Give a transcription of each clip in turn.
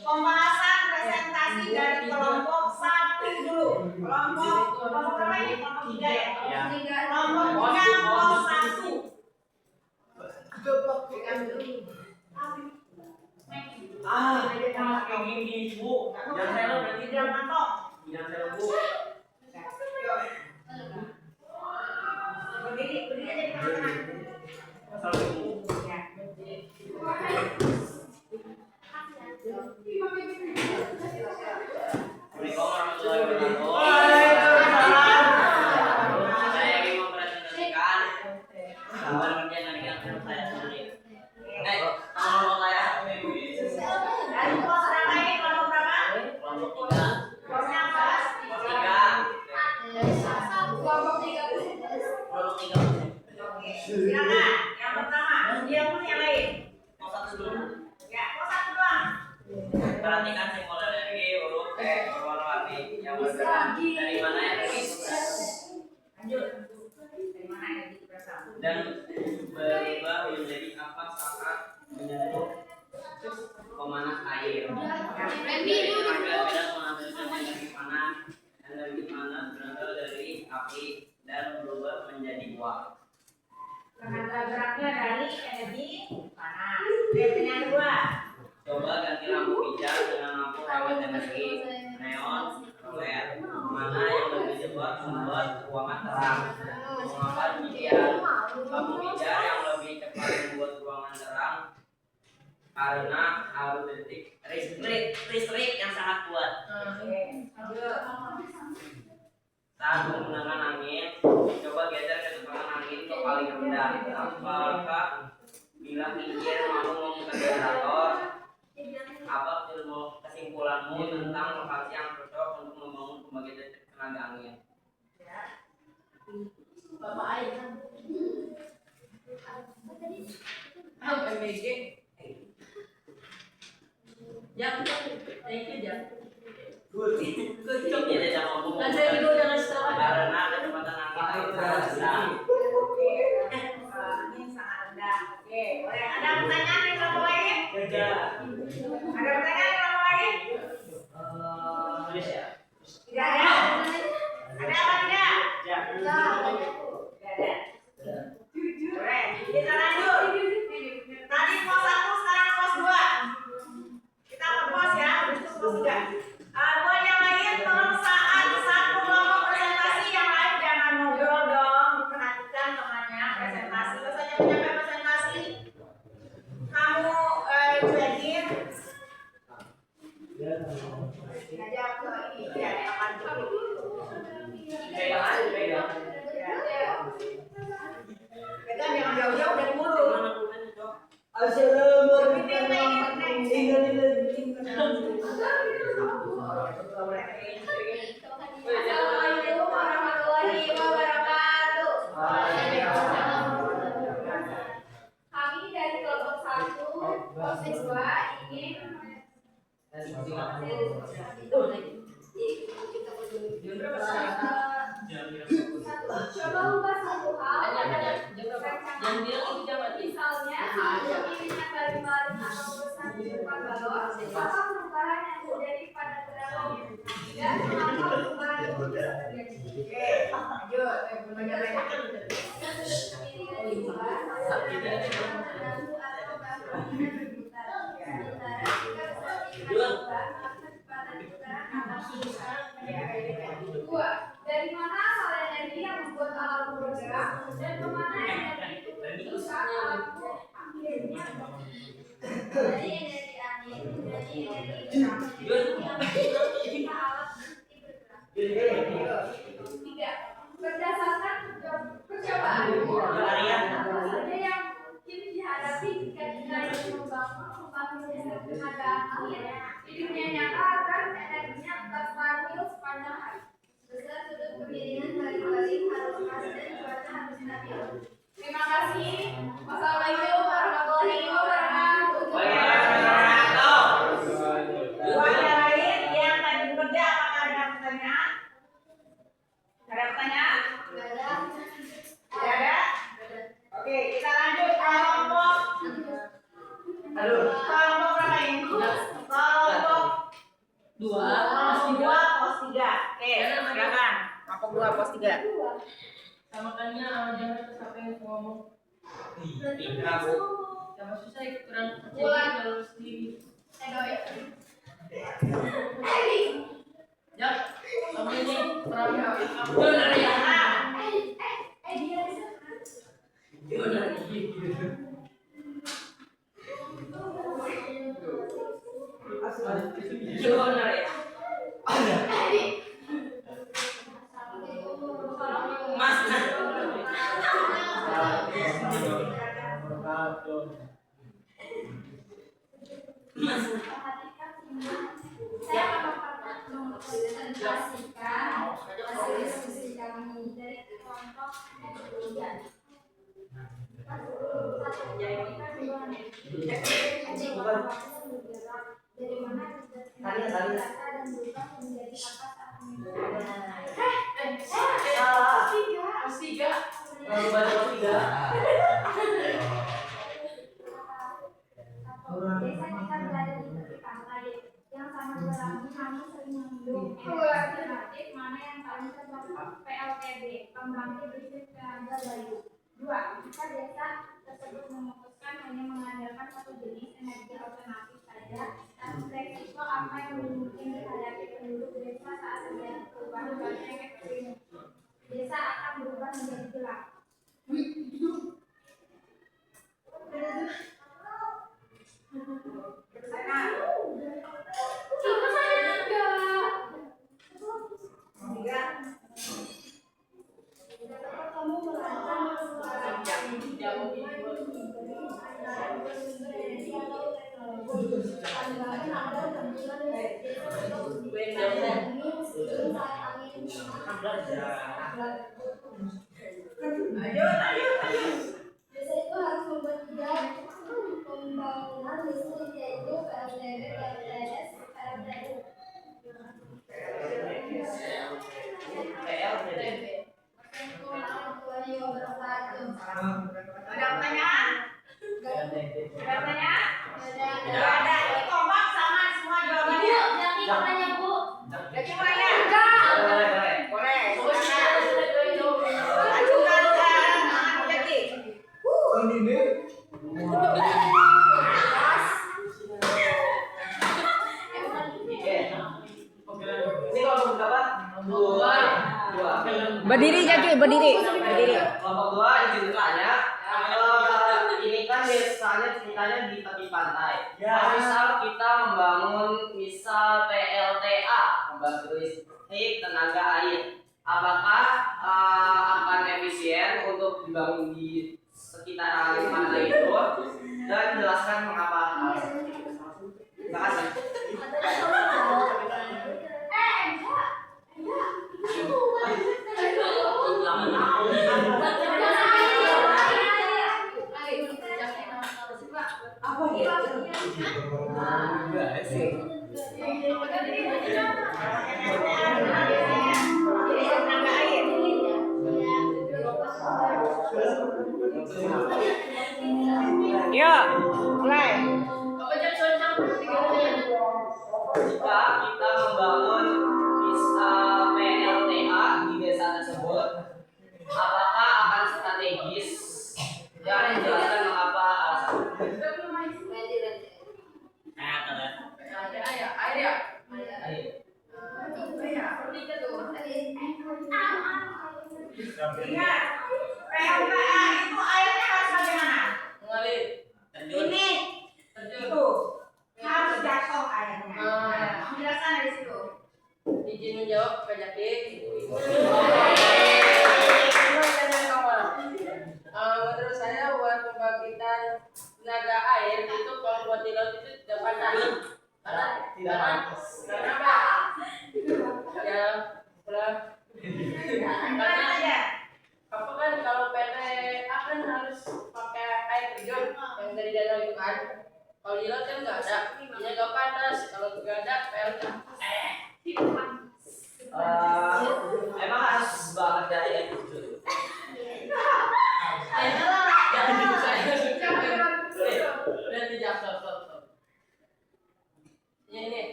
Pembahasan presentasi dari kelompok 1 dulu. Kelompok berapa ini? Kelompok 3 ya? Kelompok 3 pos 1. Kayak gini Bu. Jangan saya berarti Jangan mantap. jangan saya Bu. Berdiri aja di tengah-tengah. Selalu Bu. Ya. Assalamualaikum warahmatullahi wabarakatuh. Saya ingin mempresentasikan gambar kerja dari kantor saya sendiri. Kalau saya Dari pos berapa ini? Kelompok berapa? kelompok 3. Posnya apa? Kelompok 3. Kelompok 3. Kelompok 3. Oke. Silakan. Yang pertama, dia pun yang lain. Mau satu dulu. Ya, pos 1 doang. Perhatikan simbol energi huruf E berwarna-warni yang bergerak dari mana energi itu berasal Lanjut. Dari mana energi berasal? dan berubah menjadi apa saat menyentuh pemanas air. Beda-beda menghasilkan energi panas. Energi panas berasal dari api dan berubah menjadi uap. Tenaga geraknya dari energi panas. Yang kedua. Coba ganti lampu hijau dengan lampu hemat energi neon LED. Mana yang lebih cepat membuat ruangan terang? Mengapa demikian? Lampu hijau yang lebih cepat membuat ruangan terang karena arus listrik yang sangat kuat. Saat menggunakan angin, coba geser kecepatan angin ke paling rendah. Apakah bila ingin mampu memutar generator? Apa kesimpulanmu tentang lokasi yang cocok untuk membangun pembangkit listrik tenaga angin? Tidak ada mampu karena kecepatan angin sangat rendah. Ini sangat rendah. Oke, boleh. Ada pertanyaan nih kelompok lain? Ada pertanyaan nih kelompok lain? Tulis ya. Tidak ada. Ada apa tidak? Ya. Tidak ada. Boleh. Kita lanjut. Tadi pos 1, sekarang pos 2. Kita ke pos ya. Habis itu pos 3. Buat yang lain, tolong saat satu kelompok presentasi, yang lain jangan ngobrol dong. Diperhatikan temannya presentasi. Biasanya punya presentasi. Kamu cuekin. Aja ke ini ya, yang akan Pegang. Pegang jangan jauh-jauh dari mulut. Assalamualaikum warahmatullahi wabarakatuh. Kami dari kelompok 1 pos 2 ingin coba ubah satu hal misalnya minyak dari balon atau besar di depan balon, apa perubahan yang terjadi pada gerakannya dan mengapa perubahan itu bisa terjadi? Oke, lanjut. Dua, dari mana asal energi yang membuat alatmu bergerak dan kemana energi itu merusak alatmu akhirnya? Dari energi angin, dari energi gerak yang alat bergerak. Tiga, berdasarkan percobaanmu, apa saja yang mungkin dihadapi jika kita ingin membangun pembangkit listrik tenaga angin di dunia nyata agar energinya tetap stabil sepanjang hari. Sebesar sudut kemiringan balik-balik harus pas dan cuaca harus stabil. Terima kasih. Wassalamualaikum warahmatullahi wabarakatuh. Waalaikumsalam. Buat yang lain yang pos 3. Oke, silakan. Kelompok 2 pos 3. Samakannya jangan sampai ngomong. Pintar Bu. Jangan susah kurang percaya kalau sendiri. Ya, kamu ini perang benar ya. Benar ya. Mas. Saya akan mempresentasikan hasil diskusi kami dari kelompok kemudian. Dari mana data dan berubah menjadi apa saat Pos 3. Baru baca pos 3. Desa kita berada di tepi pantai yang sangat berami, namun sering mengandung alternatif mana yang paling cocok PLTB, pembangkit listrik tenaga bayu. 2. Jika desa tersebut memutuskan hanya mengandalkan satu jenis energi alternatif saja, dan resiko apa yang mungkin dihadapi penduduk desa saat terjadi perubahan cuaca ekstrim? Desa akan berubah menjadi gelap. Desa itu harus membuat 3 pembangunan listrik, yaitu PLTB, PLTS, PLTU. Ada pertanyaan? Ada pertanyaan? Tidak ada. Ini kompak sama semua jawabannya. Jadi mau nanya? Boleh. Silakan. Ajukan tangan Jaki. Ini kelompok berapa? 2. Berdiri Jaki, berdiri. Kelompok 2 izin bertanya. Ini kan desanya ceritanya di tepi pantai. Misal kita membangun PLTA, pembangkit listrik tenaga air. Apakah akan efisien untuk dibangun di sekitaran pantai itu? Dan jelaskan mengapa. Terima kasih. Yuk, mulai. Jika kita membangun PLTA di desa tersebut, apakah akan strategis? Dan jelaskan mengapa Ingat, PLTA itu airnya harus bagaimana? Mengalir. Ini, itu harus jatuh airnya. Penjelasan dari situ. Izin menjawab Pak Jaki. Menurut saya buat pembangkitan tenaga air itu kalau buat di laut itu tidak panas. Karena apa? Ya, karena apa kan kalau PLTA kan harus pakai air terjun yang dari danau itu kan. Kalau di laut kan nggak ada, ini agak panas. Kalau nggak ada PLTA. emang harus banget dari itu. Berarti jatuh. Ini.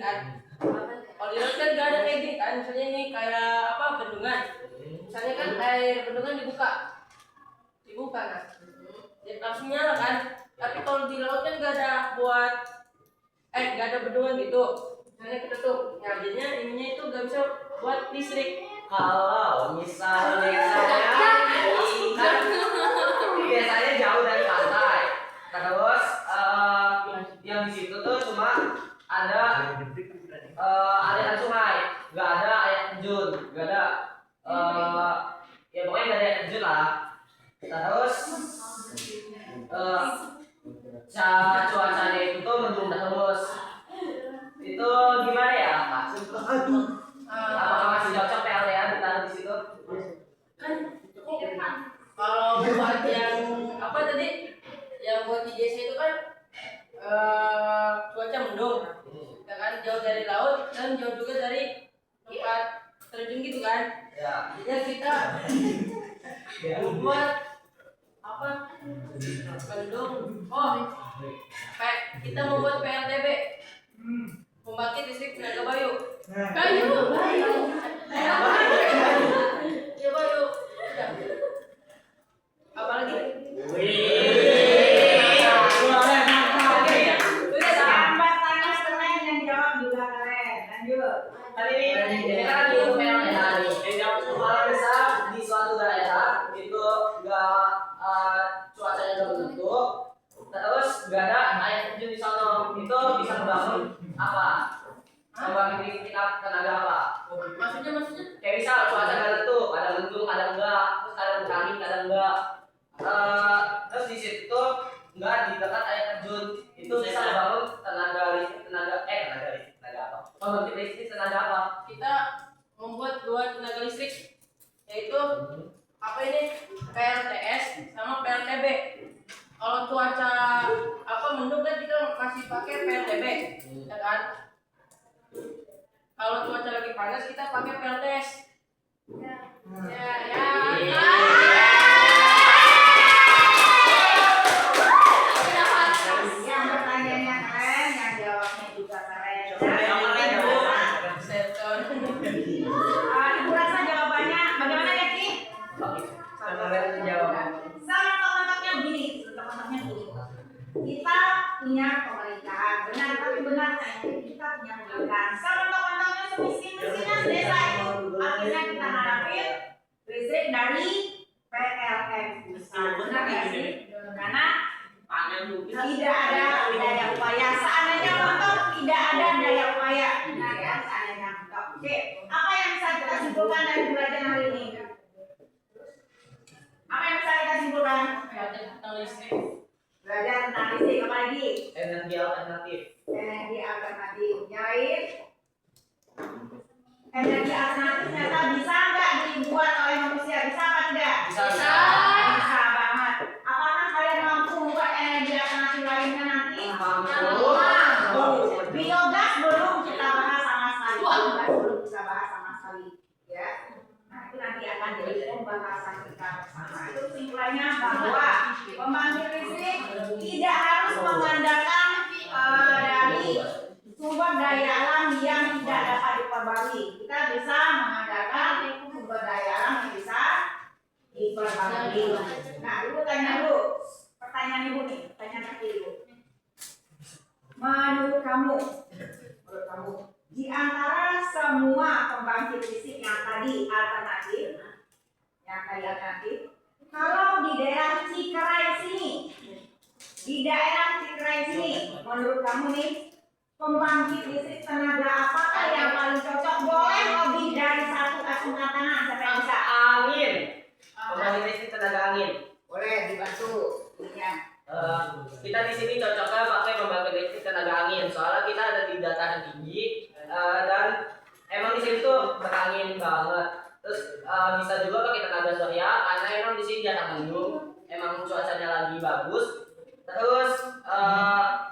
kan. Kalau di laut kan nggak ada kayak gini kan. Misalnya ini kayak apa bendungan. Misalnya kan air bendungan dibuka nah. Ya langsung nyala kan. Tapi kalau di laut kan nggak ada buat nggak ada bendungan gitu. Misalnya ketutup. Nah jadinya ininya itu nggak bisa buat listrik. Kalau misalnya biasanya jauh dari pantai, terus yang di situ tuh cuma ada aliran sungai, nggak ada air terjun, nggak ada ya pokoknya nggak ada air terjun lah. Terus cuacanya itu tuh mendung terus. Itu gimana ya, Pak? Apakah masih cocok PLTA ditaruh di situ? Kan kalau buat yang apa tadi yang buat di desa itu kan cuaca mendung ya kan, jauh dari laut dan jauh juga dari tempat terjun gitu kan Ya. jadi kita buat apa mendung kita membuat PLTB pembangkit listrik tenaga bayu kayu ya bayu apalagi Gambar tangan keren yang jawab juga keren. Lanjut. Tadi ini kan di PLTA nih. Kepala desa di suatu daerah itu nggak cuacanya nggak menentu, terus nggak ada air terjun di sana, itu bisa membangun apa? Membangkit kita tenaga apa? maksudnya Kayak misal cuaca nggak tentu, ada mendung, ada enggak, terus kadang berangin, kadang enggak. Terus di situ nggak di dekat air terjun, itu bisa membangun tenaga apa? Pembangkit listrik tenaga apa? kita membuat dua tenaga listrik yaitu apa ini PLTS sama PLTB. Kalau cuaca apa mendung kan kita masih pakai PLTB ya kan. Kalau cuaca lagi panas kita pakai PLTS. Yang pertanyaannya keren, yang jawabnya juga keren. Ibu rasa jawabannya bagaimana ya Ki? Sama kontaknya begini, kita punya pemerintahan, benar tapi benar kita punya pemerintahan. Sama kontaknya semiskin-miskinnya desa itu, akhirnya kita hadapin listrik dari PLN pusat. Benar nggak sih? Karena tidak ada daya upaya. Seandainya mentok, tidak ada daya upaya. Benar ya, seandainya mentok. Oke, apa yang bisa kita simpulkan dari pelajaran hari ini? Apa yang bisa kita simpulkan? Belajar tentang listrik. Belajar tentang listrik, apa lagi? Energi alternatif. Energi alternatif. Nyalain. Energi alternatif ternyata bisa nggak dibuat oleh manusia? Bisa apa tidak? Bisa. Bisa banget. Apakah kalian mampu membuat energi alternatif lainnya nanti? Mampu. Biogas belum kita bahas sama sekali. Biogas belum kita bahas sama sekali. Ya. Nah itu nanti akan jadi pembahasan kita bersama. Itu kesimpulannya bahwa pembangkit listrik tidak harus mengandalkan dari sumber daya alam yang tidak dapat diperbarui. Kita bisa mengandalkan sumber daya alam yang bisa diperbarui. Nah, ibu tanya dulu. Pertanyaan ibu nih, pertanyaan kaki ibu. Menurut kamu, di antara semua pembangkit listrik yang tadi alternatif, kalau di daerah Cikeray sini, menurut kamu nih, pembangkit listrik tenaga apakah yang paling cocok? Boleh lebih dari satu angkat tangan, siapa yang bisa? Angin. Pembangkit listrik tenaga angin. Boleh dibantu. Ya. Kita di sini cocoknya pakai pembangkit listrik tenaga angin. Soalnya kita ada di dataran tinggi dan emang di sini tuh berangin banget. Terus bisa juga pakai tenaga surya karena emang di sini jarang mendung. Emang cuacanya lagi bagus. Terus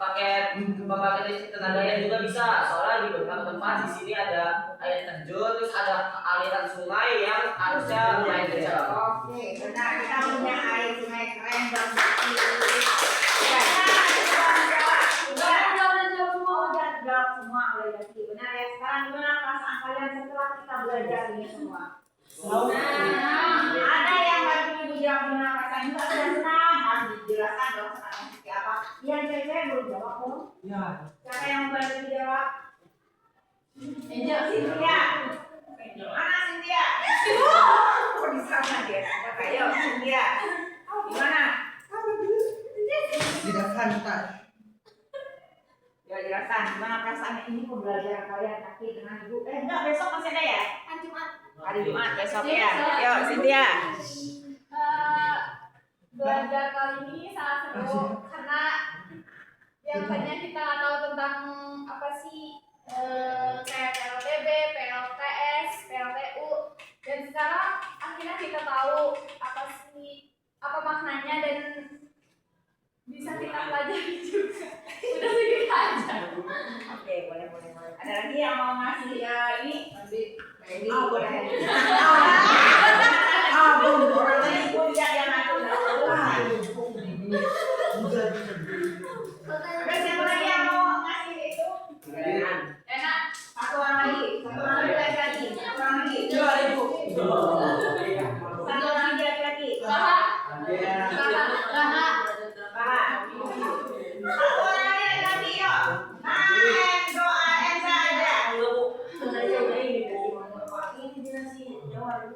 pakai pembangkit listrik tenaga air juga bisa. Soalnya di beberapa tempat di sini ada air terjun, terus ada aliran sungai yang harusnya lumayan kecil. Oke, benar, kita punya air sungai keren dan bersih. Ya, jawab semua oleh validasi. Benar ya? Sekarang gimana perasaan kalian setelah kita belajar ini semua? Ada yang bantu ibu jawab benar perasaan juga sudah senang, harus dijelaskan dong sekarang seperti apa. Yang cewek belum jawab dong? Ya. Siapa yang bantu jawab? Cynthia. Mana Cynthia? Kok disana dia? Ayo Cynthia. Gimana? Tidak santai. Ya jelaskan gimana perasaannya ini pembelajaran kalian kaki dengan ibu. Enggak, besok masih ada ya? Hari Jumat besok ya. Yo Cynthia. Belajar kali ini sangat seru karena yang tadinya kita nggak tahu tentang apa sih kayak PLTB, PLTS, PLTU, dan sekarang akhirnya kita tahu apa maknanya dan bisa kita pelajari juga. Udah segitu aja. Oke, boleh. Ada lagi yang mau ngasih ini? Ready. Oh, boleh. Belum. Orang tadi ibu lihat yang aku Ada siapa lagi yang mau ngasih itu? Enak. Satu orang lagi lagi. Satu orang lagi. Satu orang lagi. Kakak. Satu orang lagi yuk. Doain saja. Ini dinasi Jawa.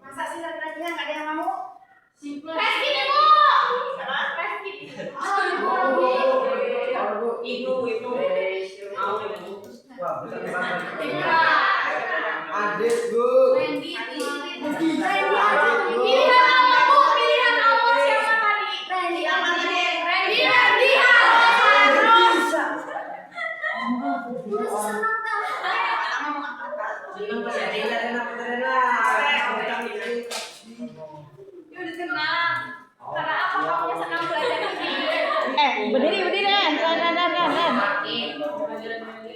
Masa sih lagi-lagi nggak ada yang mau? Reski nih bu. Reski. Itu mau Wah, besar banget. Tika. Adit, Bu. Randy. Pilihan awal bu. Pilihan awal siapa tadi? Randy. senang pas ya. Udah senang. Karena apa kamu senang belajar ini? Berdiri Dan.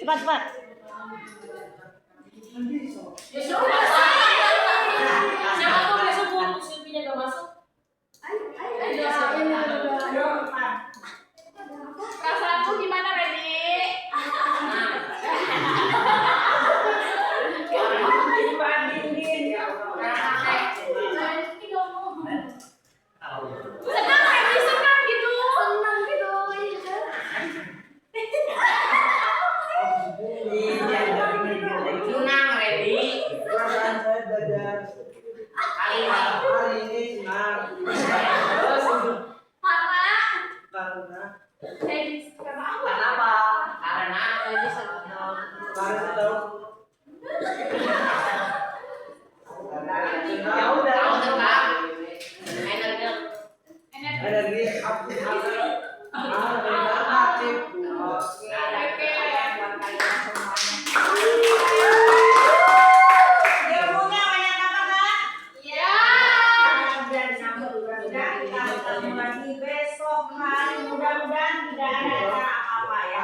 Cepat. Siapa tuh besok mau Silvinya gak masuk? Perasaanmu gimana, Randy? Senang, Randy, senang gitu. Senang Randy. Perasaan saya belajar Hari ini senang Karena karena karena apa? Karena apa? Karena Randy senang. karena tahu Ya udah. Tahu tentang energi aktif. Ilmunya banyak apa kan? Ya. Biar disambut mudah-mudahan kita ketemu lagi besok hari, mudah-mudahan tidak ada acara apa-apa ya.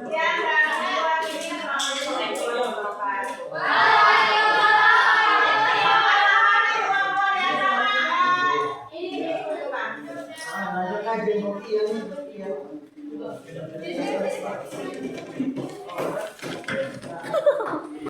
Ya, Nah, aja mau iya.